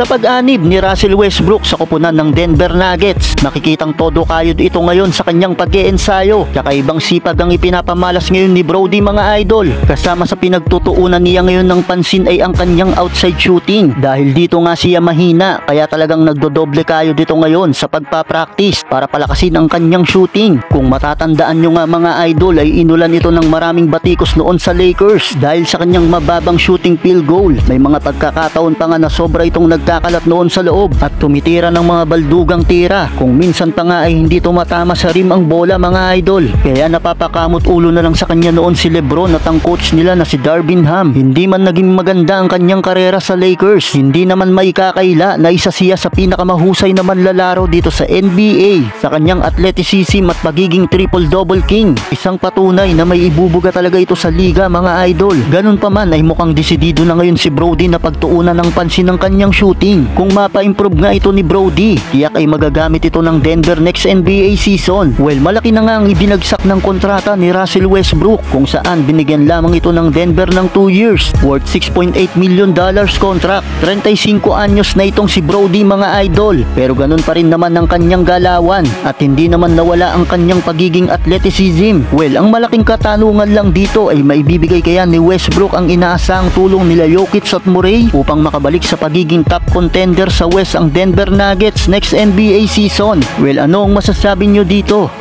Sa pag-anib ni Russell Westbrook sa koponan ng Denver Nuggets, nakikitang todo kayod ito ngayon sa kanyang pag-iensayo. Kakaibang sipag ang ipinapamalas ngayon ni Brody mga idol. Kasama sa pinagtutuunan niya ngayon ng pansin ay ang kanyang outside shooting. Dahil dito nga siya mahina, kaya talagang nagdodoble kayod dito ngayon sa pagpapractice para palakasin ang kanyang shooting. Kung matatandaan nyo nga mga idol ay inulan ito ng maraming batikos noon sa Lakers dahil sa kanyang mababang shooting field goal. May mga pagkakataon pa nga na sobra itong nagkakalat noon sa loob at tumitira ng mga baldugang tira. Kung minsan pa nga ay hindi tumatama sa rim ang bola mga idol. Kaya napapakamot ulo na lang sa kanya noon si LeBron at ang coach nila na si Darvin Ham. Hindi man naging maganda ang kanyang karera sa Lakers, hindi naman may kakaila na isa siya sa pinakamahusay na manlalaro dito sa NBA sa kanyang athleticism at pagiging triple-double king. Isang patunay na may ibubuga talaga ito sa liga mga idol. Ganun pa man ay mukhang desidido na ngayon si Brody na pagtuunan ng pansin ng kanyang shooting. Kung mapa-improve nga ito ni Brody, tiyak ay magagamit ito ng Denver next NBA season. Well, malaki na nga ang ibinagsak ng kontrata ni Russell Westbrook kung saan binigyan lamang ito ng Denver ng 2 years worth $6.8 million contract. 35 anyos na itong si Brody mga idol, pero ganun pa rin naman ang kanyang galawan at hindi naman nawala ang kanyang pagiging athleticism. Well, ang malaking katanungan lang dito ay maibibigay kaya ni Westbrook ang inaasahang tulong nila Jokic at Murray upang makabalik sa pagiging top contender sa West ang Denver Nuggets next NBA season. Well, ano ang masasabi nyo dito?